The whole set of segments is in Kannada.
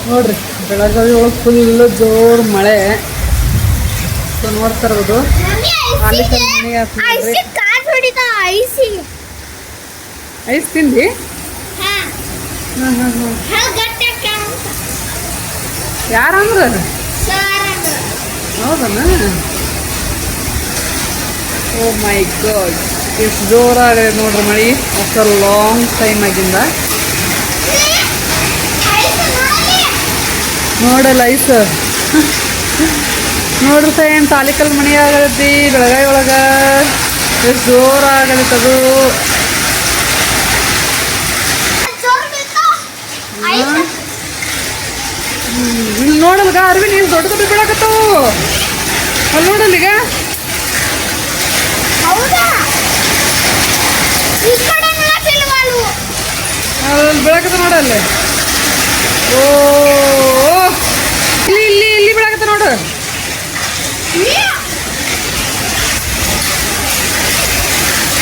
ನೋಡ್ರಿ ಬೆಳಗಾವಿ ಒಳಗೆ ಫುಲ್ ಜೋರು ಮಳೆ. ಸೊ ನೋಡ್ತಾ ಇರೋದು ಅಲ್ಲಿ ಐಸ್ ತಿಂದಿ. ಯಾರಂದ್ರ ಹೌದನ? ಓ ಮೈ ಗಾಡ್, ಎಷ್ಟು ಜೋರಾಗಿದೆ ನೋಡ್ರಿ ಮಳೆ ಆಫ್ಟರ್ ಲಾಂಗ್ ಟೈಮ್ ಆಗಿಂದ. ನೋಡಲ್ಲ ಐಸ್ ನೋಡ್ರಿ ಫ್ರೆಂಡ್, ತಾಲಿಕಲ್ ಮಣಿ ಆಗತಿ ಬೆಳಗಾವಿ ಒಳಗೆ. ಎಷ್ಟು ಜೋರಾಗತ್ತೆ ಅದು. ಇಲ್ಲಿ ನೋಡಲ್ಗ ಅರ್ವಿ ನೀರು ದೊಡ್ಡ ದೊಡ್ಡ ಬೀಳಕತ್ತವು. ಅಲ್ಲಿ ನೋಡಲ್ಲ ಈಗ ಅಲ್ಲಿ ಬೀಳಕತ್ತ ನೋಡಲ್ಲಿ. ಓ ಇಲ್ಲಿ ಇಲ್ಲಿ ಇಲ್ಲಿ ಬೀಳಕತ್ತ ನೋಡು.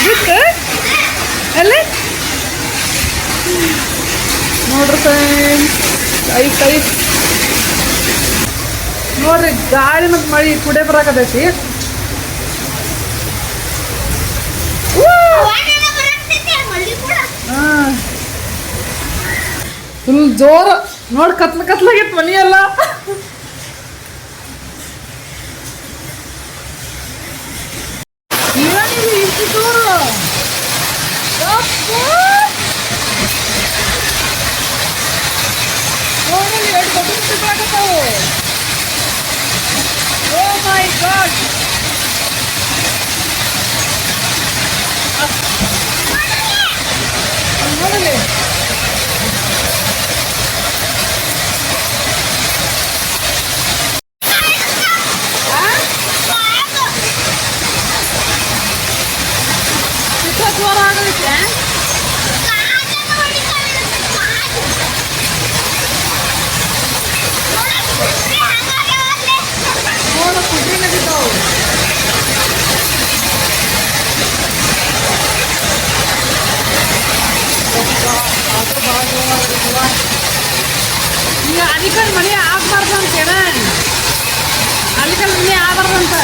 ಬಿತ್ತು ಅಲ್ಲಿ ನೋಡ್ರಿ ಫ್ರೆಂಡ್ಸ್, ಐಸ್ ಐಸ್ ನೋಡ್ರಿ. ಗಾಳಿ ಮತ್ತು ಮಳೆ ಕುಡೆ ಬರಾಕತೈತಿ. ಫುಲ್ ಜೋರು ನೋಡಿ, ಕತ್ಲಾಗೈತೆ ಮನಿ ಎಲ್ಲ. ಇಷ್ಟು ಜೋರು ನೋಡಲಿ, ಎರಡು ದೊಡ್ಡ ಬೀಳಕತ್ತಾವು. ಓ ಮೈ ಗಾಡ್, ನೋಡಲಿ. ಜೋರ ಆಗಲಿಕ್ಕೆ ನೋಡ ಕುಡಿ ನಡೀತಾವು. ಈಗ ಅಲ್ಲಿಕಲ್ ಮನೆ ಆಗ್ಬಾರ್ದು ಅಂತೇನ, ಅಲ್ಲಿಕಲ್ ಮನೆ ಆಗಬಾರ್ದಂತ.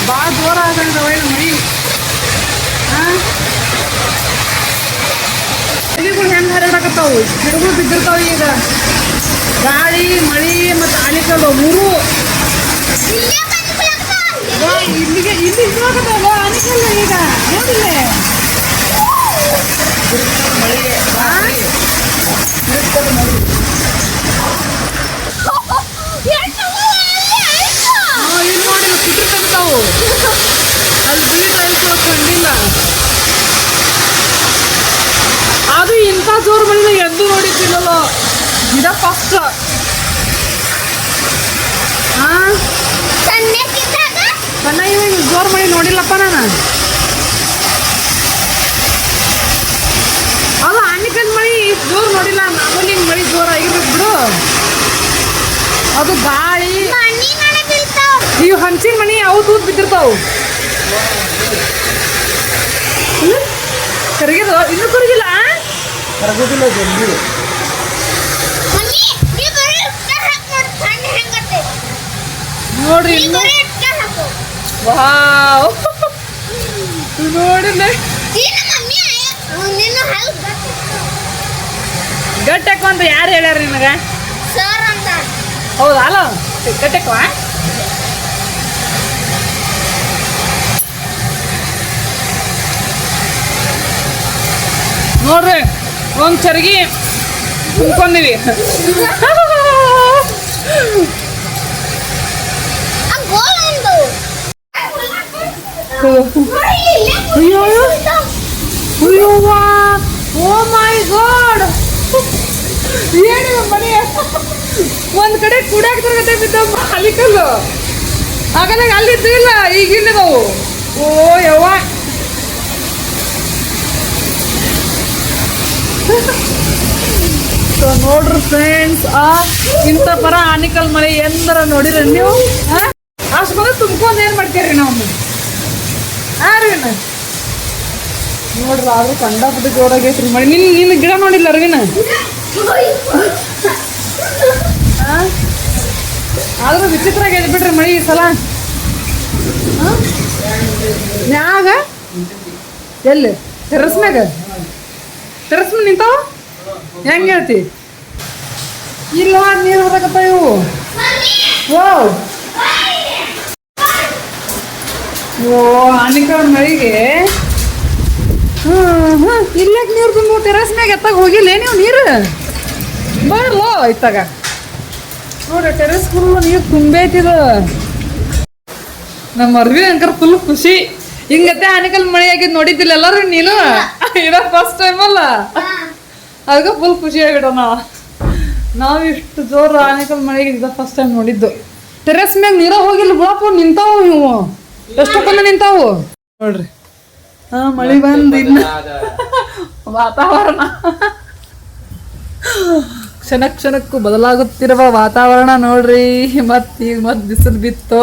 ಭಾಳ ಜೋರ ಆಗಂದವ ಮಳಿ. ಎಲಿಗಳು ಹೆಂಗೆ ಹರಡಕತ್ತಾವು, ಗಿಡಗಳು ಬಿದ್ದಿರ್ತಾವ. ಈಗ ಗಾಳಿ ಮಳಿ ಮತ್ತು ಆಲಿಕಲ್ಲು ಮೂರು ಇಲ್ಲಿಗೆ ಇಲ್ಲಿ ಇದಾಗತ್ತವ ಆಲಿಕಲ್ಲು. ಈಗ ನೋಡಿಲ್ಲ ಮಳಿ ಇಲ್ಲಿ ನೋಡಿ ಕುದುರೆ ತೆಗಿತಾವು. ಅಲ್ಲಿ ಬೀಳ ಕಂಡಿಲ್ಲ. ಅದು ಇಂಥ ಜೋರು ಮಳಿನ ಎಂದು ನೋಡಿದ್ದಿಲ್ಲಲ್ಲ. ಗಿಡ ಫಸ್ಟ್ ಸಣ್ಣ ಇವಾಗ ಜೋರು ಮಳಿ ನೋಡಿಲ್ಲಪ್ಪ ನಾನು. ಅದು ಆನಿಕಲ್ ಮಳಿ ಇಷ್ಟು ಜೋರು ನೋಡಿಲ್ಲ. ಮಾಮೂಲಿ ಮಳಿ ಜೋರಾಗಿರ್ಬೇಕು ಬಿಡು. ಅದು ಗಾಳಿ ಇವು ಹಂಚಿನ ಮನಿ ಅವು ತೂತ್ ಬಿದ್ದಿರ್ತಾವು. ಕರಗಿದ ಇನ್ನೂ ಕರಗಿಲ್ಲ. ಕರಗೋದಿಲ್ಲ ಜಲ್ದಿ. ನೋಡ್ರಿ ವಾವ್, ನೋಡಿಲ್ಲ ಗಟ್ಟೆಕ್ಕು ಅಂತ ಯಾರು ಹೇಳ್ಯಾರ ನಿನಗ? ಹೌದಾ? ಅಲ್ಲ ಗಟ್ಟೆಕ್ವಾ? ನೋಡ್ರಿ ಒಂದು ಚರ್ಗಿ ತುಂಬ್ಕೊಂಡಿವಿ. ಓ ಮೈ ಗಾಡ್, ಏನಿದೆ ಮನೆ ಒಂದ್ ಕಡೆ ಕುಡಿಯಾಕ ತರಗತಿ ಬಿದ್ದಮ್ಮ ಅಲಿಕಲ್ಲು. ಹಾಗಾದಾಗ ಅಲ್ಲಿದ್ದು ಇಲ್ಲ, ಈಗ ಇಲ್ಲಿದವು. ಓ ಯವ್ವ ಸೊ ನೋಡ್ರಿ ಫ್ರೆಂಡ್ಸ್ ಇಂಥ ಪರ ಆನಿಕಲ್ ಮಳೆ ಎಂದರ ನೋಡಿರಿ ನೀವು ಅಷ್ಟು ಬಂದ್ರೆ ತುಂಬ್ಕೊಂಡು ಏನು ಮಾಡ್ತೀರಿ ನಾವು ರೀ ನೋಡ್ರಿ ಆದ್ರೂ ಕಂಡಾಪಟ್ಟಿ ಜೋರಾಗೈತ್ರಿ ಮಳೆ ನಿನ್ನ ಗಿಡ ನೋಡಿಲ್ಲ ಅರ್ವಿನ ಆದ್ರೂ ವಿಚಿತ್ರ ಆಗೈತೆ ಬಿಡ್ರಿ ಮಳೆ ಈ ಸಲ ಮ್ಯಾಗ ಎಲ್ಲಿ ಟೆರಸ್ ಮ್ಯಾಗ ನಿಂತಾವ ಹೆಂಗೆ ಹೇಳ್ತಿ ಇಲ್ಲ ನೀರು ಹೊರಕತ್ತ ಇವು ಓ ಆನಿಕಲ್ ಮಳೆಗೆ ಇಲ್ಲಕ್ಕೆ ನೀರು ತುಂಬ ಟೆರಸ್ ಮ್ಯಾಗ ಎತ್ತಾಗ ಹೋಗಿಲ್ಲ ನೀವು ನೀರು ಬರಲೋ ಇತ್ತಾಗ ನೋಡ್ರಿ ಟೆರಸ್ ಫುಲ್ ನೀರು ತುಂಬೈತಿದ ನಮ್ಮ ಅರ್ವಿ ಅಂಕರ್ ಫುಲ್ ಖುಷಿ ಹಿಂಗತ್ತೆ ಆನಿಕಲ್ ಮಳೆ ಆಗಿದ್ ನೋಡಿದ್ದಿಲ್ಲ ಎಲ್ಲರೂ ನೀನು ಇದ ಫಸ್ಟ್ ಟೈಮ್ ಅಲ್ಲ ಅದಕ್ಕೆ ಫುಲ್ ಖುಷಿ ಆಗಿಡೋ ನಾವು ಇಷ್ಟು ಜೋರು ಆನಿಕಲ್ ಮಳೆಗೆ ಇದ ಫಸ್ಟ್ ಟೈಮ್ ನೋಡಿದ್ದು ಟೆರೆಸ್ ಮ್ಯಾಗ ನೀರ ಹೋಗಿಲ್ಲ ಬಿಡಪ್ಪ ನಿಂತಾವು ಇವು ಎಷ್ಟೊಂದು ನಿಂತಾವು ನೋಡ್ರಿ ಮಳೆ ಬಂದು ಇನ್ನ ವಾತಾವರಣ ಕ್ಷಣಕ್ಕೂ ಬದಲಾಗುತ್ತಿರುವ ವಾತಾವರಣ ನೋಡ್ರಿ ಈಗ ಮತ್ ಬಿಸಿಲು ಬಿತ್ತು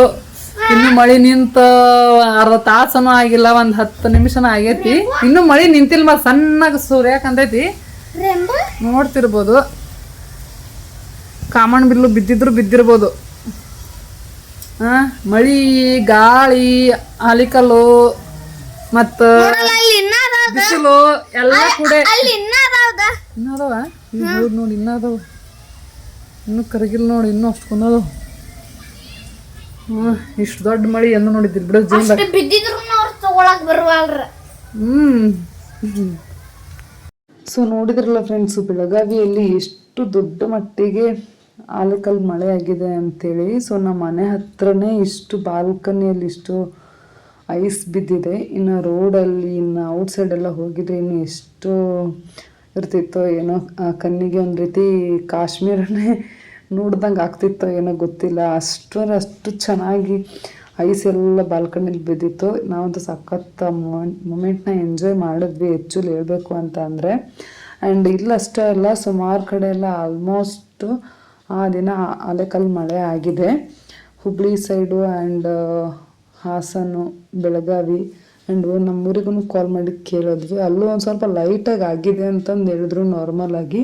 ಇನ್ನು ಮಳೆ ನಿಂತ ಅರ್ಧ ತಾಸನೂ ಆಗಿಲ್ಲ ಒಂದ್ 10 ನಿಮಿಷನ ಆಗೈತಿ ಇನ್ನು ಮಳೆ ನಿಂತಿಲ್ಲ ಮತ್ ಸಣ್ಣಗ ಸೂರ್ಯಾಕಂತೈತಿ ನೋಡ್ತಿರ್ಬೋದು ಕಾಮಣ್ ಬಿಲ್ಲು ಬಿದ್ದಿರ್ಬೋದು ಮಳಿ ಗಾಳಿ ಆಲಿಕಲ್ಲು ಮತ್ತ ಬಿಸಿಲು ಎಲ್ಲ ಕೂಡ ಇನ್ನದವ ನೋಡಿ ಇನ್ನದವ ಇನ್ನು ಕರಗಿಲ್ ನೋಡಿ ಇನ್ನೂ ಅಷ್ಟು ಕುನ್ನದವ ಇಷ್ಟು ದೊಡ್ಡ ಮಳಿ ಎಂದು ನೋಡಿದ್ದಿಲ್ಲ ಬಿಡ ಜೀವನದಾಗ ಸೊ ನೋಡಿದ್ರಲ್ಲ ಫ್ರೆಂಡ್ಸು ಬೆಳಗಾವಿಯಲ್ಲಿ ಎಷ್ಟು ದೊಡ್ಡ ಮಟ್ಟಿಗೆ ಆಲಿಕಲ್ ಮಳೆ ಆಗಿದೆ ಅಂತೇಳಿ ಸೊ ನಮ್ಮ ಮನೆ ಹತ್ರನೇ ಇಷ್ಟು ಬಾಲ್ಕನಿಯಲ್ಲಿ ಇಷ್ಟು ಐಸ್ ಬಿದ್ದಿದೆ ಇನ್ನು ರೋಡಲ್ಲಿ ಇನ್ನು ಔಟ್ಸೈಡ್ ಎಲ್ಲ ಹೋಗಿದ್ರೆ ಇನ್ನು ಎಷ್ಟು ಇರ್ತಿತ್ತೋ ಏನೋ ಕಣ್ಣಿಗೆ ಒಂದು ರೀತಿ ಕಾಶ್ಮೀರನೇ ನೋಡ್ದಂಗೆ ಆಗ್ತಿತ್ತೋ ಏನೋ ಗೊತ್ತಿಲ್ಲ ಅಷ್ಟು ಚೆನ್ನಾಗಿ ಐಸ್ ಎಲ್ಲ ಬಾಲ್ಕನಿಲಿ ಬಿದ್ದಿತ್ತು ನಾವಂತೂ ಸಖತ್ ಮೂಮೆಂಟ್ನ ಎಂಜಾಯ್ ಮಾಡಿದ್ವಿ ಆ್ಯಕ್ಚುಲಿ ಹೇಳ್ಬೇಕು ಅಂತ ಅಂದರೆ ಆ್ಯಂಡ್ ಇಲ್ಲಷ್ಟೇ ಅಲ್ಲ ಸುಮಾರು ಕಡೆ ಎಲ್ಲ ಆಲ್ಮೋಸ್ಟು ಆ ದಿನ ಆಲಿಕಲ್ ಮಳೆ ಆಗಿದೆ Hubli side and Hassan Belagavi and ನಮ್ಮೂರಿಗೂ ಕಾಲ್ ಮಾಡಿ ಕೇಳಿದ್ವಿ ಅಲ್ಲೂ ಒಂದು ಸ್ವಲ್ಪ ಲೈಟಾಗಿ ಆಗಿದೆ ಅಂತಂದು ಹೇಳಿದ್ರು ನಾರ್ಮಲ್ ಆಗಿ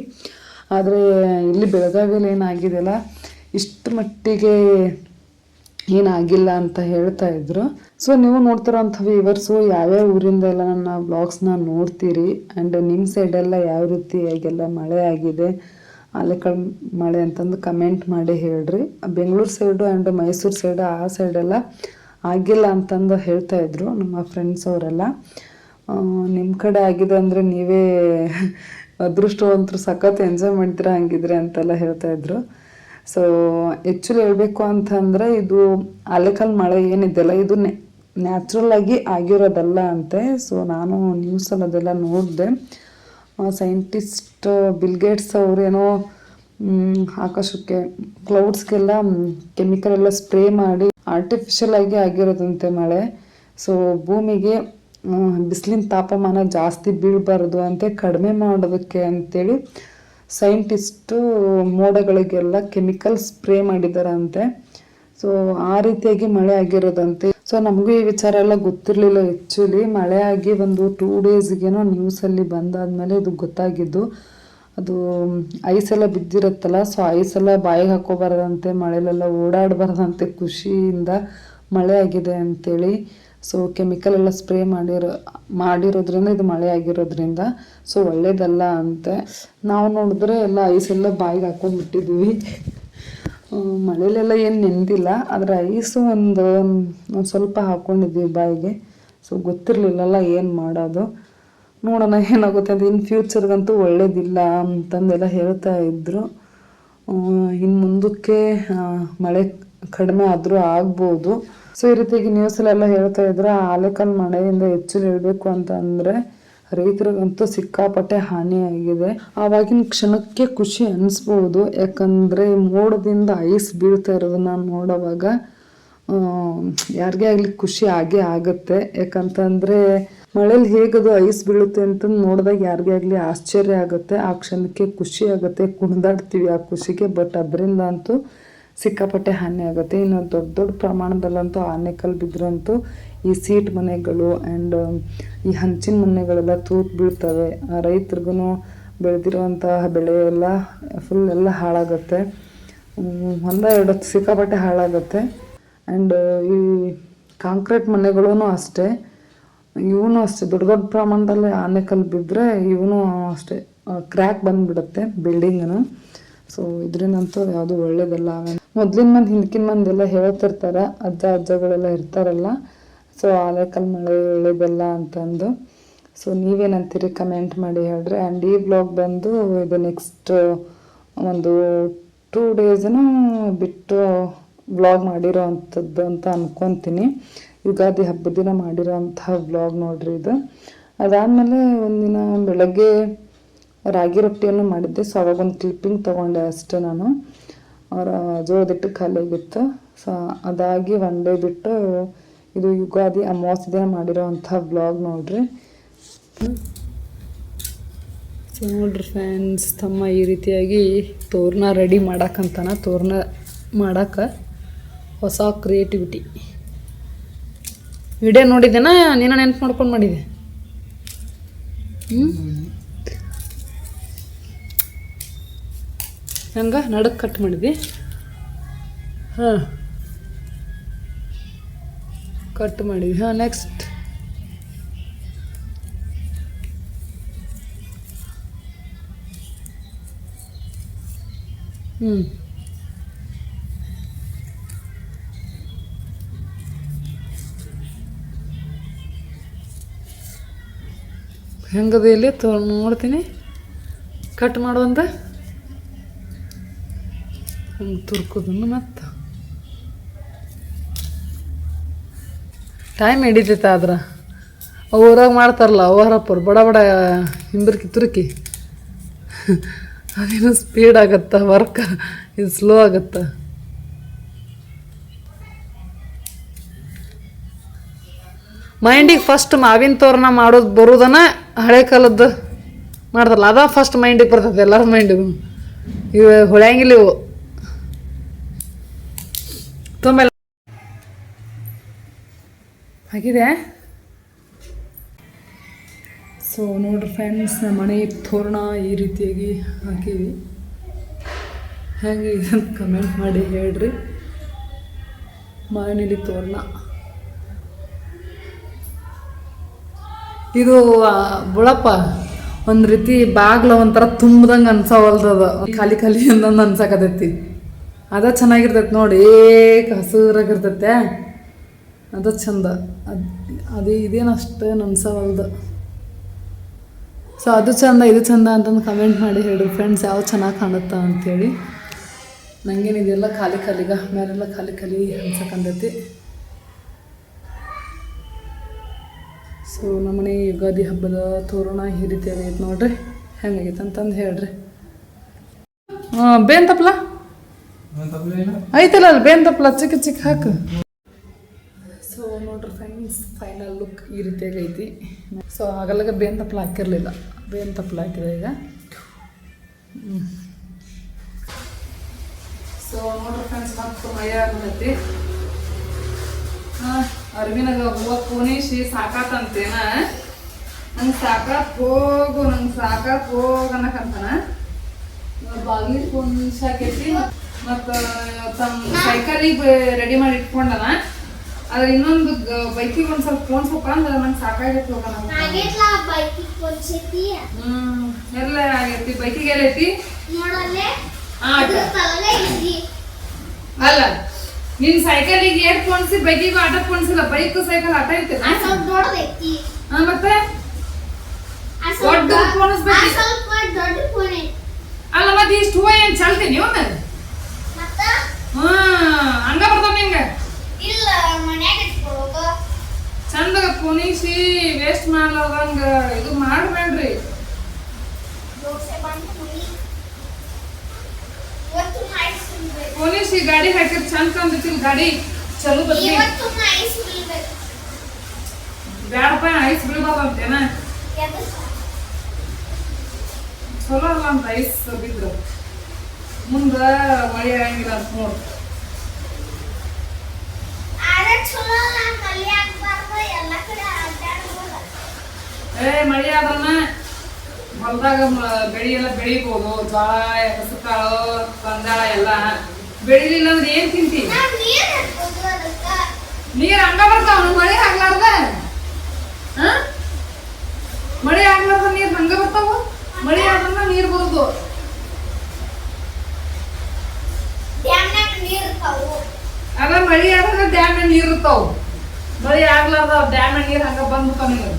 ಆದರೆ ಇಲ್ಲಿ ಬೆಳಗಾವಿಯಲ್ಲಿ ಏನಾಗಿದೆಯಲ್ಲ ಇಷ್ಟು ಮಟ್ಟಿಗೆ ಏನಾಗಿಲ್ಲ ಅಂತ ಹೇಳ್ತಾ ಇದ್ರು ಸೊ ನೀವು ನೋಡ್ತಿರೋಂಥ ವ್ಯೂವರ್ಸು ಯಾವ್ಯಾವ ಊರಿಂದ ಎಲ್ಲ ನನ್ನ ವ್ಲಾಗ್ಸ್ನ ನೋಡ್ತೀರಿ ಆ್ಯಂಡ್ ನಿಮ್ಮ ಸೈಡೆಲ್ಲ ಯಾವ ರೀತಿಯಾಗೆಲ್ಲ ಮಳೆ ಆಗಿದೆ ಆಲಿಕಲ್ ಮಳೆ ಅಂತಂದು ಕಮೆಂಟ್ ಮಾಡಿ ಹೇಳ್ರಿ Bengaluru side and Mysuru side ಆ ಸೈಡೆಲ್ಲ ಆಗಿಲ್ಲ ಅಂತಂದು ಹೇಳ್ತಾ ಇದ್ರು ನಮ್ಮ ಫ್ರೆಂಡ್ಸ್ ಅವರೆಲ್ಲ ನಿಮ್ಮ ಕಡೆ ಆಗಿದೆ ಅಂದರೆ ನೀವೇ ಅದೃಷ್ಟವಂತರು ಸಖತ್ ಎಂಜಾಯ್ ಮಾಡ್ತೀರಾ ಹಂಗಿದ್ರೆ ಅಂತೆಲ್ಲ ಹೇಳ್ತಾ ಇದ್ರು ಸೊ ಆ್ಯಕ್ಚುಲಿ ಹೇಳಬೇಕು ಅಂತಂದರೆ ಇದು ಆಲಿಕಲ್ ಮಳೆ ಏನಿದೆಯಲ್ಲ ಇದು ನ್ಯಾಚುರಲ್ ಆಗಿ ಆಗಿರೋದಲ್ಲ ಅಂತೆ ಸೊ ನಾನು ನ್ಯೂಸಲ್ಲಿ ಅದೆಲ್ಲ ನೋಡಿದೆ ಸೈಂಟಿಸ್ಟ್ ಬಿಲ್ಗೇಟ್ಸ್ ಅವರೇನೋ ಆಕಾಶಕ್ಕೆ ಕ್ಲೌಡ್ಸ್ಗೆಲ್ಲ ಕೆಮಿಕಲ್ ಎಲ್ಲ ಸ್ಪ್ರೇ ಮಾಡಿ ಆರ್ಟಿಫಿಷಿಯಲ್ ಆಗಿ ಆಗಿರೋದಂತೆ ಮಳೆ ಸೊ ಭೂಮಿಗೆ ಬಿಸಿಲಿನ ತಾಪಮಾನ ಜಾಸ್ತಿ ಬೀಳಬಾರ್ದು ಅಂತೆ ಕಡಿಮೆ ಮಾಡೋದಕ್ಕೆ ಅಂತೇಳಿ ಸೈಂಟಿಸ್ಟು ಮೋಡಗಳಿಗೆಲ್ಲ ಕೆಮಿಕಲ್ ಸ್ಪ್ರೇ ಮಾಡಿದಾರಂತೆ ಸೊ ಆ ರೀತಿಯಾಗಿ ಮಳೆ ಆಗಿರೋದಂತೆ ಸೊ ನಮಗೂ ಈ ವಿಚಾರ ಎಲ್ಲ ಗೊತ್ತಿರಲಿಲ್ಲ ಆ್ಯಕ್ಚುಲಿ ಮಳೆ ಆಗಿ ಒಂದು 2 ಡೇಸ್ಗೇನೋ ನ್ಯೂಸಲ್ಲಿ ಬಂದಾದ್ಮೇಲೆ ಇದು ಗೊತ್ತಾಗಿದ್ದು ಅದು ಐಸೆಲ್ಲ ಬಿದ್ದಿರುತ್ತಲ್ಲ ಸೊ ಐಸೆಲ್ಲ ಬಾಯಿಗೆ ಹಾಕೋಬಾರ್ದಂತೆ ಮಳೆಲೆಲ್ಲ ಓಡಾಡಬಾರ್ದಂತೆ ಖುಷಿಯಿಂದ ಮಳೆ ಆಗಿದೆ ಅಂತೇಳಿ ಸೊ ಕೆಮಿಕಲ್ ಎಲ್ಲ ಸ್ಪ್ರೇ ಮಾಡಿರೋದ್ರಿಂದ ಇದು ಮಳೆ ಆಗಿರೋದ್ರಿಂದ ಸೊ ಒಳ್ಳೇದಲ್ಲ ಅಂತೆ ನಾವು ನೋಡಿದ್ರೆ ಎಲ್ಲ ಐಸೆಲ್ಲ ಬಾಯಿಗೆ ಹಾಕೊಂಡ್ಬಿಟ್ಟಿದ್ವಿ ಮಳೆಲೆಲ್ಲ ಏನು ನೆಂದಿಲ್ಲ ಆದರೆ ಐಸು ಒಂದು ಸ್ವಲ್ಪ ಹಾಕ್ಕೊಂಡಿದ್ವಿ ಬಾಯಿಗೆ ಸೊ ಗೊತ್ತಿರಲಿಲ್ಲಲ್ಲ ಏನು ಮಾಡೋದು ನೋಡೋಣ ಏನಾಗುತ್ತೆ ಅಂತ ಇನ್ನು ಫ್ಯೂಚರ್ಗಂತೂ ಒಳ್ಳೇದಿಲ್ಲ ಅಂತಂದೆಲ್ಲ ಹೇಳ್ತಾ ಇದ್ರು ಇನ್ನು ಮುಂದಕ್ಕೆ ಮಳೆ ಕಡಿಮೆ ಆದರೂ ಆಗ್ಬೋದು ಸೊ ಈ ರೀತಿಯಾಗಿ ನ್ಯೂಸಲ್ಲೆಲ್ಲ ಹೇಳ್ತಾ ಇದ್ರೆ ಆಲಿಕಲ್ ಮಳೆಯಿಂದ ಹೆಚ್ಚು ಹೇಳಬೇಕು ಅಂತ ಅಂದರೆ ರೈತರಿಗಂತೂ ಸಿಕ್ಕಾಪಟ್ಟೆ ಹಾನಿಯಾಗಿದೆ ಆವಾಗಿನ ಕ್ಷಣಕ್ಕೆ ಖುಷಿ ಅನಿಸ್ಬೋದು ಯಾಕಂದರೆ ಮೋಡದಿಂದ ಐಸ್ ಬೀಳ್ತಾ ಇರೋದನ್ನ ನೋಡುವಾಗ ಯಾರಿಗೇ ಆಗಲಿ ಖುಷಿ ಆಗೇ ಆಗುತ್ತೆ ಯಾಕಂತಂದರೆ ಮಳೇಲಿ ಹೇಗದು ಐಸ್ ಬೀಳುತ್ತೆ ಅಂತ ನೋಡಿದಾಗ ಯಾರಿಗೇ ಆಗಲಿ ಆಶ್ಚರ್ಯ ಆಗುತ್ತೆ, ಆ ಕ್ಷಣಕ್ಕೆ ಖುಷಿ ಆಗುತ್ತೆ, ಕುಣಿದಾಡ್ತೀವಿ ಆ ಖುಷಿಗೆ. ಬಟ್ ಅದರಿಂದ ಅಂತೂ ಸಿಕ್ಕಾಪಟ್ಟೆ ಹಾನಿ ಆಗುತ್ತೆ. ಇನ್ನು ದೊಡ್ಡ ದೊಡ್ಡ ಪ್ರಮಾಣದಲ್ಲಂತೂ ಆನೆಕಲ್ಲು ಬಿದ್ದರಂತೂ ಈ ಸೀಟ್ ಮನೆಗಳು ಆ್ಯಂಡ್ ಈ ಹಂಚಿನ ಮನೆಗಳೆಲ್ಲ ತೂತು ಬೀಳ್ತವೆ. ರೈತರಿಗೂ ಬೆಳೆದಿರುವಂತಹ ಬೆಳೆ ಎಲ್ಲ ಫುಲ್ ಎಲ್ಲ ಹಾಳಾಗುತ್ತೆ. ಒಂದೆರಡು ಸಿಕ್ಕಾಪಟ್ಟೆ ಹಾಳಾಗುತ್ತೆ. ಆ್ಯಂಡ್ ಈ ಕಾಂಕ್ರೀಟ್ ಮನೆಗಳೂ ಅಷ್ಟೇ, ಇವನು ಅಷ್ಟೇ ದೊಡ್ಡ ದೊಡ್ಡ ಪ್ರಮಾಣದಲ್ಲಿ ಆನೆಕಲ್ಲು ಬಿದ್ದರೆ ಇವನು ಅಷ್ಟೇ ಕ್ರ್ಯಾಕ್ ಬಂದುಬಿಡುತ್ತೆ ಬಿಲ್ಡಿಂಗನು. ಸೊ ಇದರಿಂದಂತೂ ಯಾವುದು ಒಳ್ಳೇದಲ್ಲ. ಮೊದಲಿನ ಮಂದಿ ಹಿಂದಕಿನ ಮಂದೆಲ್ಲ ಹೇಳ್ತಿರ್ತಾರೆ, ಅಜ್ಜಗಳೆಲ್ಲ ಇರ್ತಾರಲ್ಲ, ಸೊ ಆನೆಕಲ್ಲು ಮಳೆ ಒಳ್ಳೇದಲ್ಲ ಅಂತಂದು. ಸೊ ನೀವೇನಂತೀರಿ ಕಮೆಂಟ್ ಮಾಡಿ ಹೇಳ್ರಿ. ಆ್ಯಂಡ್ ಈ ಬ್ಲಾಗ್ ಬಂದು ಇದು ನೆಕ್ಸ್ಟ್ ಒಂದು 2 ಡೇಸನ್ನು ಬಿಟ್ಟು ವ್ಲಾಗ್ ಮಾಡಿರೋ ಅಂಥದ್ದು ಅಂತ ಅಂದ್ಕೊತೀನಿ. ಯುಗಾದಿ ಹಬ್ಬದ ದಿನ ಮಾಡಿರೋ ಅಂತಹ ವ್ಲಾಗ್ ನೋಡ್ರಿ ಇದು. ಅದಾದಮೇಲೆ ಒಂದಿನ ಬೆಳಗ್ಗೆ ರಾಗಿ ರೊಟ್ಟಿಯನ್ನು ಮಾಡಿದ್ದೆ. ಸೊ ಅವಾಗೊಂದು ಕ್ಲಿಪ್ಪಿಂಗ್ ತೊಗೊಂಡೆ ಅಷ್ಟೇ ನಾನು. ಅವರ ಜೋಳದಿಟ್ಟು ಖಾಲಿಯಾಗಿತ್ತು. ಸೊ ಅದಾಗಿ 1 ಡೇ ಬಿಟ್ಟು ಇದು ಯುಗಾದಿ ಅಮಾವಾಸ್ಯೆ ದಿನ ಮಾಡಿರೋ ಅಂಥ ವ್ಲಾಗ್ ನೋಡ್ರಿ. ಸೊ ನೋಡ್ರಿ ಫ್ರೆಂಡ್ಸ್, ತಮ್ಮ ಈ ರೀತಿಯಾಗಿ ತೋರಣ ರೆಡಿ ಮಾಡಕ್ಕಂತಾನ. ತೋರಣ ಮಾಡಕ್ಕೆ ಹೊಸ ಕ್ರಿಯೇಟಿವಿಟಿ ವಿಡಿಯೋ ನೋಡಿದ್ದೇನಾ ನೀನು ನೆನ್ಪು ಮಾಡ್ಕೊಂಡು ಮಾಡಿದೆ. ಹಂಗೆ ನಡಕ್ಕೆ ಕಟ್ ಮಾಡಿದ್ವಿ. ಹಾಂ ಕಟ್ ಮಾಡಿದ್ವಿ. ಹಾಂ ನೆಕ್ಸ್ಟ್ ಹೆಂಗದು ಇಲ್ಲಿ ನೋಡ್ತೀನಿ ಕಟ್ ಮಾಡುವಂತ ಹಂಗೆ ತುರ್ಕೋದನ್ನು. ಮತ್ತು ಟೈಮ್ ಹಿಡಿತೈತೆ ಆದ್ರೆ ಊರಾಗ ಮಾಡ್ತಾರಲ್ಲ ಅವರಪ್ಪರು ಬಡ ಬಡ ಹಿಂಬರ್ಕಿ ತುರುಕಿ ಅದೇನು ಸ್ಪೀಡ್ ಆಗತ್ತ ವರ್ಕ್, ಇದು ಸ್ಲೋ ಆಗತ್ತ. ಮೈಂಡಿಗೆ ಫಸ್ಟ್ ಮಾವಿನ ತೋರಣ ಮಾಡೋದು ಬರೋದನ್ನ ಹಳೆ ಕಾಲದ್ದು ಮಾಡ್ತಾರಲ್ಲ ಅದ ಫಸ್ಟ್ ಮೈಂಡಿಗೆ ಬರ್ತದೆ ಎಲ್ಲರ ಮೈಂಡಿಗೂ. ಇವು ಹೊಳ್ಯಾಂಗಿಲ್ಲ ಇವು ತುಂಬ ಆಗಿದೆ. ಸೊ ನೋಡ್ರಿ ಫ್ರೆಂಡ್ಸ್, ನಮ್ಮ ಮನೆ ತೋರಣ ಈ ರೀತಿಯಾಗಿ ಹಾಕೀವಿ. ಹೇಗೆ ಅಂತ ಕಮೆಂಟ್ ಮಾಡಿ ಹೇಳ್ರಿ. ಮನೇಲಿ ತೋರಣ ಇದು ಬುಳಪ್ಪ ಒಂದು ರೀತಿ ಬಾಗ್ಲ ಒಂಥರ ತುಂಬ್ದಂಗೆ ಅನ್ಸವಲ್ದದ, ಖಾಲಿ ಖಾಲಿ ಅಂದಂದು ಅನ್ಸಕತೈತಿ. ಅದ ಚೆನ್ನಾಗಿರ್ತೈತಿ ನೋಡಿ, ಹಸುರಾಗಿರ್ತೈತೆ ಅದ ಚಂದ. ಅದು ಇದೇನು ಅಷ್ಟು ಅನ್ಸವಲ್ದು. ಸೊ ಅದು ಚಂದ ಇದು ಚಂದ ಅಂತಂದು ಕಮೆಂಟ್ ಮಾಡಿ ಹೇಳ್ರಿ ಫ್ರೆಂಡ್ಸ್, ಯಾವ ಚೆನ್ನಾಗಿ ಕಾಣುತ್ತಾ ಅಂಥೇಳಿ. ನನಗೇನಿದೆಲ್ಲ ಖಾಲಿ ಖಾಲಿಗ ಮೇಲೆಲ್ಲ ಖಾಲಿ ಖಾಲಿ ಅನ್ಸಕ್ಕಂತೈತಿ. ಸೊ ನಮ್ಮನೆ ಯುಗಾದಿ ಹಬ್ಬದ ತೋರಣ ಈ ರೀತಿ ಆಗೈತೆ ನೋಡ್ರಿ. ಹೆಂಗಾಗೈತೆ ಅಂತಂದು ಹೇಳ್ರಿ. ಬೇನ್ ತಪ್ಪಲ ಐತಲ್ಲ ಅಲ್ಲಿ ಬೇನ್ ತಪ್ಪಲ ಚಿಕ್ಕ ಚಿಕ್ಕ ಹಾಕು. ಸೊ ನೋಡ್ರಿ ಫ್ರೆಂಡ್ಸ್, ಫೈನಲ್ ಲುಕ್ ಈ ರೀತಿಯಾಗಿ ಐತಿ. ಸೊ ಆಗಲ್ಲಾಗ ಬೇನ್ ತಪ್ಪಲ ಹಾಕಿರಲಿಲ್ಲ, ಬೇನ್ ತಪ್ಪಲ ಹಾಕಿದೆ ಈಗ. ಸೊ ನೋಡ್ರಿ ಫ್ರೆಂಡ್ಸ್, ಮತ್ತು ಮಯ ಆಗತೈತಿ. ಅರ್ವಿನಾಗ ಹೂವು ಪೂನಿಸಿ ಸಾಕಾತಂತೇನ, ನಂಗೆ ಸಾಕಾತ್ ಹೋಗು ಅನ್ನಕಂತಾನ. ಬಾಗಿಲು ಪೂನಿಸಾಕೈತಿ. ಮತ್ತು ತಮ್ಮ ಸೈಕಲಿಗೆ ರೆಡಿ ಮಾಡಿ ಇಟ್ಕೊಂಡನ. ಅದ್ರ ಇನ್ನೊಂದು ಬೈಕಿಗೆ ಒಂದು ಸ್ವಲ್ಪ ಪೋನ್ಸಪ್ಪ ಅಂದ್ರೆ ನಂಗೆ ಸಾಕಾಗೈತಿ ಹೋಗೋಣ. ಎಲ್ಲ ಆಗೈತಿ. ಬೈಕಿಗೆ ಎಲ್ಲೈತಿ ಅಲ್ಲ, ನಿನ್ ಸೈಕಲಿಗೆ ಏಟ್ ಪೋಣಿಸಿ ಬೈಕಿಗೂ ಆಟ ಪೋಣಿಸಿಲ್ಲ. ಬೈಕ್ ಸೈಕಲ್ ಆಟ ಐತೆ ಮತ್ತೆ ಅಲ್ಲ ಮತ್ತೆ ಇಷ್ಟು ಹೂವ ಏನ್ ಚಲ್ತೀನಿ ಇವನ್ನ ಹಂಗ ಬರ್ತಾವ ನಿಂಗ ಚಂದಾಗ ಪುನಿಸಿ ವೇಸ್ಟ್ ಮಾಡ್ಲಾರ್ದಂಗ ಇದು ಮಾಡ್ಬೇಡ್ರಿ. ಪೊಲೀಸ್ ಗಾಡಿ ಹಾಕಿರ್ ಚಂದ ಕಂದಿತ್ತಿಲ್ ಗಾಡಿ ಚಲೋ ಬತ್ತಿ ಬ್ಯಾಡಪ್ಪ ಐಸ್ ಬೀಳ್ಬಾರ್ದಂತೇನ ಚಲೋ ಅಲ್ಲ ಅಂತ ಐಸ್ ಬಿದ್ರು ಮುಂದ ಮಳೆ ಆಗಂಗಿಲ್ಲ ಅಂತ ನೋಡು. ಮಳೆ ಆದ್ರನ ಹೊಲದಾಗ ಬೆಳಿ ಎಲ್ಲ ಬೆಳಿಬೋದು. ಜೋಳ ಹೆಸರುಕಾಳು ಬಂದಾಳ ಎಲ್ಲ ಬೆಳಿಲಿಲ್ಲ ಅಂದ್ರೆ ಏನ್ ತಿಂತಿ? ನೀರ್ ಹಂಗ ಬರ್ತಾವ ಮಳೆ ಆಗ್ಲಾರ್ದ. ಮಳೆ ಆಗ್ಲಾರ್ದ ನೀರ್ ಹಂಗ ಬರ್ತಾವ. ಮಳೆ ಆದ್ರನ ನೀರ್ ಬರುದು. ಅದ ಮಳಿ ಆದ್ರೆ ಡ್ಯಾಮ್ ನೀರ್ ಇರ್ತಾವ. ಮಳಿ ಆಗ್ಲಾರ್ದ ಡ್ಯಾಮ್ ನೀರ್ ಹಂಗ ಬಂದ್ಬಿಡ್ತಾವ. ನೀರು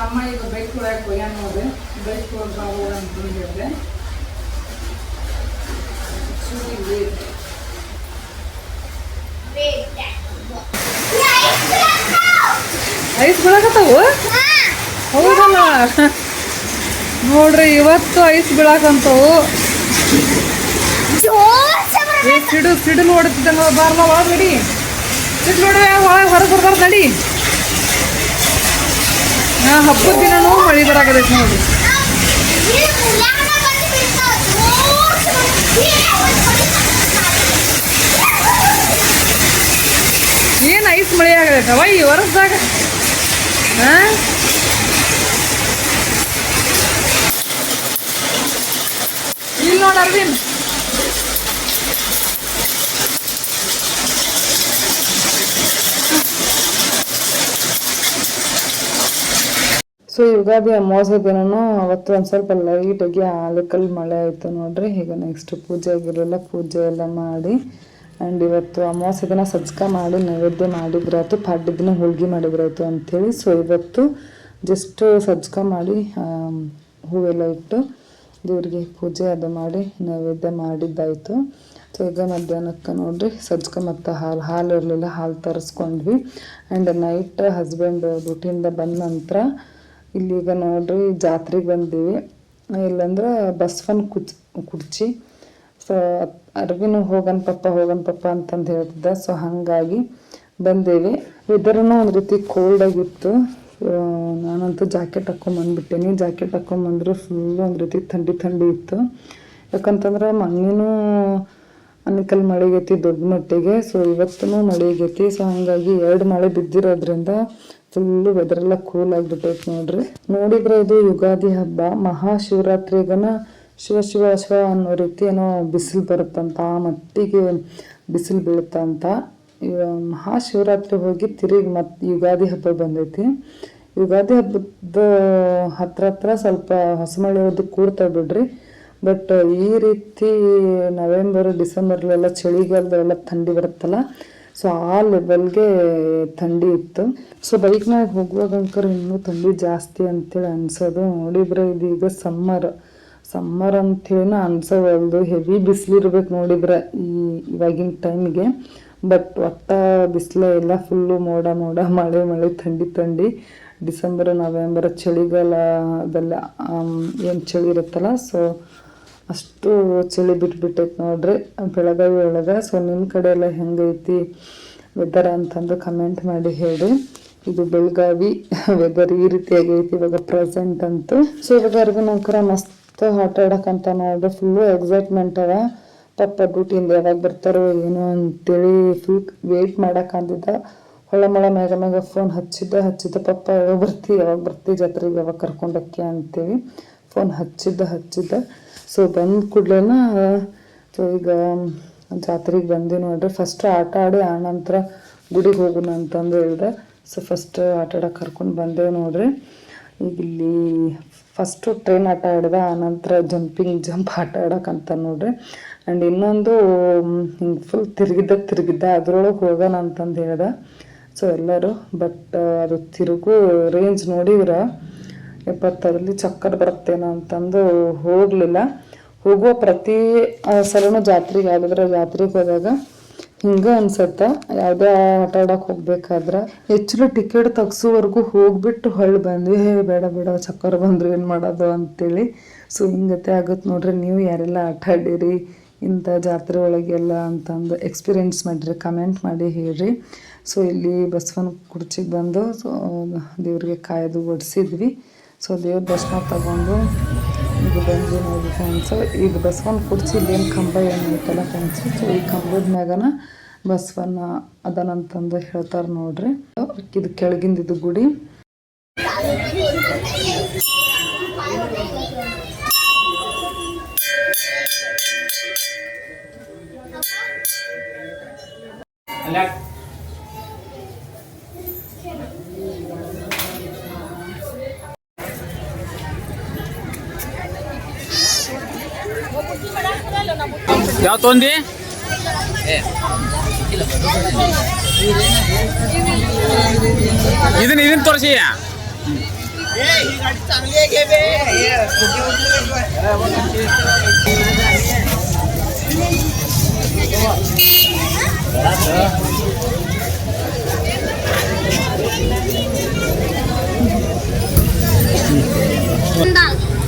ಅಮ್ಮ ಈಗ ಬೈಕ್ ಹೊಡ್ಯಾಕ ಹೋಗ್ಯಾನ ನೋಡ್ರಿ. ಬೈಕ್ ಹೊಡ್ದ ಅಂತಂದಿದ್ದೆ. ಐಸ್ ಬೀಳಕತ್ತಾವು. ಹೌದಲ್ಲ ನೋಡ್ರಿ ಇವತ್ತು ಐಸ್ ಬೀಳಕಂತವು. ಸಿಡು ಸಿಡು ನೋಡುತ್ತಿದ್ದಂಗ ಬಾರ್ಲ ಒಳಗೆ ನಡಿ. ಸಿಟ್ಟು ನೋಡ್ರಿ ಒಳಗೆ ಹೊರಗೆ ಬರ್ಬಾರ್ದು ನಡಿ. ಹಬ್ಬದ ದಿನನೂ ಮಳೆ ಬರಾಕತೈತಿ ನೋಡ್ರಿ. ಏನ್ ಐಸ್ ಮಳೆ ಆಗತೈತವ ಈ ವರ್ಷದಾಗ. ಇಲ್ಲಿ ನೋಡ ಅರವಿಂದ್, ಸೊ ಯುಗಾದಿ ಅಮಾವಾಸ್ಯೆ ದಿನನೂ ಅವತ್ತು ಒಂದು ಸ್ವಲ್ಪ ಲೈಟಾಗಿ ಆಲಿಕಲ್ ಮಳೆ ಆಯಿತು ನೋಡ್ರಿ. ಈಗ ನೆಕ್ಸ್ಟ್ ಪೂಜೆ ಆಗಿರಲಿಲ್ಲ, ಪೂಜೆ ಎಲ್ಲ ಮಾಡಿ ಆ್ಯಂಡ್ ಇವತ್ತು ಅಮಾವಾಸ್ಯೆ ದಿನ ಸಜ್ಕ ಮಾಡಿ ನೈವೇದ್ಯ ಮಾಡಿದ್ರಾಯ್ತು, ಪಾಡ್ಯ ದಿನ ಹೋಳ್ಗೆ ಮಾಡಿದ್ರಾಯ್ತು ಅಂಥೇಳಿ. ಸೊ ಇವತ್ತು ಜಸ್ಟ್ ಸಜ್ಕ ಮಾಡಿ ಹೂವೆಲ್ಲ ಇಟ್ಟು ದೇವ್ರಿಗೆ ಪೂಜೆ ಅದು ಮಾಡಿ ನೈವೇದ್ಯ ಮಾಡಿದ್ದಾಯಿತು. ಸೊ ಈಗ ಮಧ್ಯಾಹ್ನಕ್ಕೆ ನೋಡ್ರಿ ಸಜ್ಕ ಮತ್ತು ಹಾಲು ಇರಲಿಲ್ಲ, ಹಾಲು ತರಿಸ್ಕೊಂಡ್ವಿ. ಆ್ಯಂಡ್ ನೈಟ್ ಹಸ್ಬೆಂಡ್ ಡ್ಯೂಟಿಯಿಂದ ಬಂದ ನಂತರ ಇಲ್ಲಿಗ ನೋಡ್ರಿ ಜಾತ್ರೆಗೆ ಬಂದೀವಿ. ಇಲ್ಲಂದ್ರೆ ಬಸವನ ಕುಡ್ಚಿ. ಸೊ ಅರ್ವಿನೂ ಹೋಗನ್ ಪಪ್ಪ ಅಂತಂದು ಹೇಳ್ತಿದ್ದ. ಸೊ ಹಾಗಾಗಿ ಬಂದೇವಿ. ವೆದರ್ನೂ ಒಂದು ರೀತಿ ಕೋಲ್ಡ್ ಆಗಿತ್ತು. ನಾನಂತೂ ಜಾಕೆಟ್ ಹಾಕ್ಕೊಂಬಂದ್ಬಿಟ್ಟೇನಿ. ಜಾಕೆಟ್ ಹಾಕ್ಕೊಂಬಂದ್ರೆ ಫುಲ್ಲು ಒಂದು ರೀತಿ ಥಂಡಿ ಇತ್ತು. ಯಾಕಂತಂದ್ರೆ ಮೊನ್ನೆನೂ ಅನಿಕಲ್ ಮಳೆಗೈತಿ ದೊಡ್ಡ ಮಟ್ಟಿಗೆ. ಸೊ ಇವತ್ತೂ ಮಳೆಗೈತಿ. ಸೊ ಹಾಗಾಗಿ 2 ಮಳೆ ಬಿದ್ದಿರೋದ್ರಿಂದ ಫುಲ್ಲು ವೆದರೆಲ್ಲ ಕೂಲ್ ಆಗಿಬಿಟ್ಟೈತಿ ನೋಡ್ರಿ. ನೋಡಿದ್ರೆ ಇದು ಯುಗಾದಿ ಹಬ್ಬ. ಮಹಾಶಿವರಾತ್ರಿಗನ ಶಿವ ಅನ್ನೋ ರೀತಿ ಏನೋ ಬಿಸಿಲು ಬರುತ್ತಂತ, ಆ ಮಟ್ಟಿಗೆ ಬಿಸಿಲು ಬೀಳುತ್ತಂತ. ಮಹಾಶಿವರಾತ್ರಿ ಹೋಗಿ ತಿರುಗಿ ಮತ್ತೆ ಯುಗಾದಿ ಹಬ್ಬ ಬಂದೈತಿ. ಯುಗಾದಿ ಹಬ್ಬದ ಹತ್ರ ಸ್ವಲ್ಪ ಹೊಸಮಳೆ ಹೋದು ಕೂಡ್ತಾವೆ ಬಿಡ್ರಿ. ಬಟ್ ಈ ರೀತಿ ನವೆಂಬರ್ ಡಿಸೆಂಬರ್ಲೆಲ್ಲ ಚಳಿಗಾಲದೆಲ್ಲ ಥಂಡಿ ಬರುತ್ತಲ್ಲ, ಸೊ ಆ ಲೆವೆಲ್ಗೆ ಥಂಡಿ ಇತ್ತು. ಸೊ ಬೈಕ್ನಾಗ ಹೋಗುವಾಗ ಅಂಕರ್ ಇನ್ನೂ ಥಂಡಿ ಜಾಸ್ತಿ ಅಂತೇಳಿ ಅನ್ಸೋದು. ನೋಡಿದ್ರೆ ಇದೀಗ ಸಮ್ಮರ್ ಅಂಥೇಳಿನ ಅನ್ಸೋವಲ್ದು. ಹೆವಿ ಬಿಸಿಲಿರ್ಬೇಕು ನೋಡಿದ್ರೆ ಇವಾಗಿನ ಟೈಮಿಗೆ. ಬಟ್ ಒಟ್ಟ ಬಿಸಿಲೇ ಇಲ್ಲ, ಫುಲ್ಲು ಮೋಡ ಮಳೆ ಥಂಡಿ. ಡಿಸೆಂಬರ್ ನವೆಂಬರ್ ಚಳಿಗಾಲದಲ್ಲ ಏನು ಚಳಿ ಇರುತ್ತಲ್ಲ, ಸೊ ಅಷ್ಟು ಚಳಿ ಬಿಟ್ಬಿಟ್ಟೈತೆ ನೋಡ್ರಿ ಬೆಳಗಾವಿ ಒಳಗೆ. ಸೊ ನಿಮ್ಮ ಕಡೆ ಎಲ್ಲ ಹೆಂಗೈತಿ ವೆದರ್ ಅಂತಂದು ಕಮೆಂಟ್ ಮಾಡಿ ಹೇಳಿ. ಇದು ಬೆಳಗಾವಿ ವೆದರ್ ಈ ರೀತಿಯಾಗಿ ಐತಿ ಇವಾಗ ಪ್ರೆಸೆಂಟ್ ಅಂತೂ. ಸೊ ಇವಾಗ ಅರ್ವಿನಂಕರ ಮಸ್ತ್ ಆಟ ಆಡಕ್ಕಂತ ನೋಡ್ರಿ. ಫುಲ್ಲು ಎಕ್ಸೈಟ್ಮೆಂಟ್ ಅದ. ಪಪ್ಪ ಡ್ಯೂಟಿಯಿಂದ ಯಾವಾಗ ಬರ್ತಾರೋ ಏನೋ ಅಂತೇಳಿ ಫುಲ್ ವೇಟ್ ಮಾಡಕ್ಕಂದಿದ್ದ. ಹೊಳಮಳ ಮೇಗ ಫೋನ್ ಹಚ್ಚಿದ್ದ ಪಪ್ಪ ಯಾವಾಗ ಬರ್ತಿ ಜಾತ್ರೆಗೆ ಯಾವಾಗ ಕರ್ಕೊಂಡಕ್ಕೆ ಅಂತೇಳಿ ಫೋನ್ ಹಚ್ಚಿದ್ದ. ಸೊ ಬಂದ ಕೂಡ್ಲೇನ ಸೊ ಈಗ ಜಾತ್ರೆಗೆ ಬಂದೆ ನೋಡ್ರಿ. ಫಸ್ಟ್ ಆಟ ಆಡಿ ಆನಂತರ ಗುಡಿಗೆ ಹೋಗೋಣ ಅಂತಂದು ಹೇಳ್ದೆ. ಸೊ ಫಸ್ಟ್ ಆಟ ಆಡಕ್ಕೆ ಕರ್ಕೊಂಡು ಬಂದೇವೆ ನೋಡ್ರಿ. ಈಗ ಇಲ್ಲಿ ಫಸ್ಟು ಟ್ರೈನ್ ಆಟ ಆಡಿದೆ, ಆನಂತರ ಜಂಪ್ ಆಟ ಆಡಕ್ಕಂತ ನೋಡ್ರಿ. ಆ್ಯಂಡ್ ಇನ್ನೊಂದು ಹಿಂಗೆ ಫುಲ್ ತಿರುಗಿದ್ದ ಅದ್ರೊಳಗೆ ಹೋಗೋಣ ಅಂತಂದು ಹೇಳ್ದೆ. ಸೊ ಎಲ್ಲರೂ ಬಟ್ ಅದು ತಿರುಗು ರೇಂಜ್ ನೋಡಿದ್ರೆ 70 ಚಕ್ಕರ್ ಬರುತ್ತೇನೋ ಅಂತಂದು ಹೋಗಲಿಲ್ಲ. ಹೋಗುವ ಪ್ರತಿ ಸಲನೂ ಜಾತ್ರೆಗೆ ಹೋದಾಗ ಹಿಂಗೆ ಅನ್ಸತ್ತೆ. ಯಾವುದೇ ಆಟ ಆಡೋಕೆ ಹೋಗ್ಬೇಕಾದ್ರೆ ಹೆಚ್ಚು ಟಿಕೆಟ್ ತೆಗ್ಸೋವರೆಗೂ ಹೋಗ್ಬಿಟ್ಟು ಹೊಳ್ಳಿ ಬಂದ್ವಿ. ಬೇಡ ಚಕ್ಕರ್ ಬಂದ್ರು ಏನು ಮಾಡೋದು ಅಂತೇಳಿ. ಸೊ ಹಿಂಗತೆ ಆಗುತ್ತೆ ನೋಡ್ರಿ. ನೀವು ಯಾರೆಲ್ಲ ಆಟ ಆಡಿರಿ, ಇಂಥ ಜಾತ್ರೆ ಒಳಗೆಲ್ಲ ಅಂತಂದು ಎಕ್ಸ್ಪೀರಿಯೆನ್ಸ್ ಮಾಡಿರಿ, ಕಮೆಂಟ್ ಮಾಡಿ ಹೇಳ್ರಿ. ಸೊ ಇಲ್ಲಿ ಬಸವನ ಕುರ್ಚಿಗೆ ಬಂದು ಸೊ ದೇವ್ರಿಗೆ ಕಾಯ್ದು ಬಡಿಸಿದ್ವಿ. ಸೊ ದೇವ್ರ ದರ್ಶನ ತಗೊಂಡು ಇದು ಬಂದ್ವಿ ನೋಡಿ ಫ್ರೆಂಡ್ಸು. ಇದು ಬಸವನ ಕುರ್ಚಿ ಇಲ್ಲೇನು ಕಂಬ ಏನು ಐತಲ್ಲ ಫ್ರೆಂಡ್ಸು. ಸೊ ಈ ಕಂಬದ ಮ್ಯಾಗನ ಬಸವನ ಅದನಂತಂದು ಹೇಳ್ತಾರೆ ನೋಡ್ರಿ. ಇದು ಕೆಳಗಿಂದಿದ್ದು ಗುಡಿ. ಯಾವ ತೊಂದಿ ಇದನ್ನ ತೋರಿಸಿ.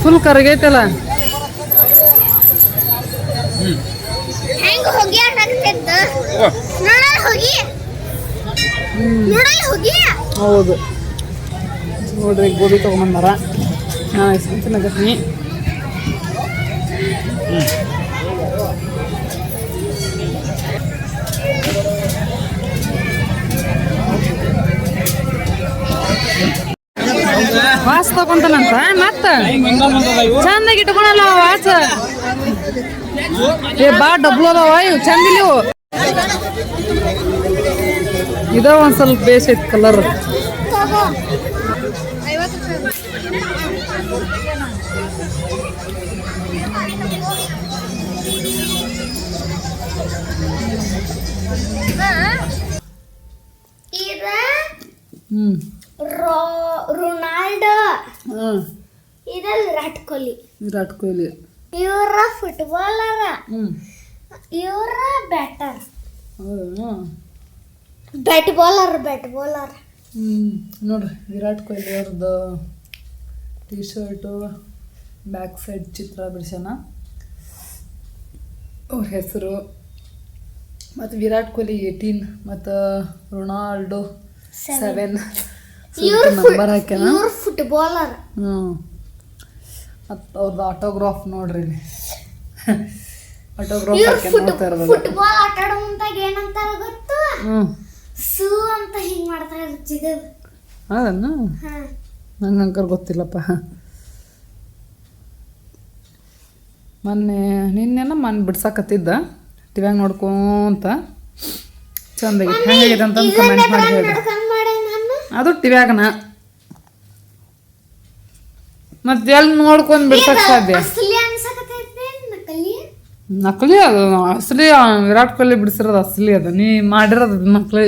ಫುಲ್ ಕರಗೈತಲ್ಲ. ಹೌದು ನೋಡ್ರಿ, ಗೋಬಿ ತೊಗೊಂಬಂದಾರ. ನಾನು ತಿನ್ನಕತ್ತೀನಿ. ವಾಚ್ ತಗೊಂತಾನಂತ ಮತ್ತ ಚಂದಾಗಿ ಇಟ್ಕೊಳಲ್ಲ ವಾಚ್. ಬಾ ಡಬ್ಲು ಅದಾವ ಇವು ಚಂದ ಇವು. ಇದ ಒಂದ್ ಸ್ವಲ್ಪ ಬೇಸೈತಿ ಕಲರ್. ರೊನಾಲ್ಡೋ, ವಿರಾಟ್ ಕೊಹ್ಲಿ ಇವರ ಫುಟ್ಬಾಲರ್, ಇವರ ಬ್ಯಾಟರ್, ಬ್ಯಾಟ್ ಬಾಲರ್. ನೋಡ್ರಿ ವಿರಾಟ್ ಕೊಹ್ಲಿ ಅವ್ರದ್ದು ಟೀ ಶರ್ಟು ಬ್ಯಾಕ್ ಸೈಡ್ ಚಿತ್ರ ಬಿಡ್ಸ್ಯಾನ, ಅವ್ರ ಹೆಸರು. ಮತ್ತು ವಿರಾಟ್ ಕೊಹ್ಲಿ 18 ಮತ್ತು ರೊನಾಲ್ಡೋ 7 ನಂಬರ್ ಹಾಕ್ಯಾನ. ಫುಟ್ಬಾಲರ್. ಮತ್ತು ಅವ್ರದ್ದು ಆಟೋಗ್ರಾಫ್ ನೋಡ್ರಿ. ಆಟೋಗ್ರಾಫ್ ಫುಟ್ಬಾಲ್ ಆಟ ಆಡೋ ಮುಂತಾಗ ಏನಂತಾರ ಗೊತ್ತು? ಸೂ ಅಂತ ಹಿಂಗ್ ಮಾಡ್ತಾರೆ ಜಿಗದ್. ಅದನ್ನ ನಂಗೆ ಅಂಕರ್ ಗೊತ್ತಿಲ್ಲಪ್ಪ. ನಿನ್ನೆನ ಬಿಡ್ಸಾಕತ್ತಿದ್ದ ಟಿವ್ಯಾಗ ನೋಡ್ಕೊಂತ. ಚಂದಾಗಿತ್ತು. ಹೆಂಗಾಗಿದೆ ಅಂತ ಕಮೆಂಟ್ ಮಾಡಿ ಹೇಳಿ. ಅದು ಟಿವ್ಯಾಗನ ಮತ್ತೆ ಎಲ್ಲಿ ನೋಡ್ಕೊಂಡು ಬಿಡ್ಸಕ್ ಸಾಧ್ಯ? ನಕಲಿ ಅದು ಅಸಲಿ. ವಿರಾಟ್ ಕೊಹ್ಲಿ ಬಿಡಿಸಿರೋದು ಅಸಲಿ, ಅದು ನೀ ಮಾಡಿರೋದು ನಕಲಿ.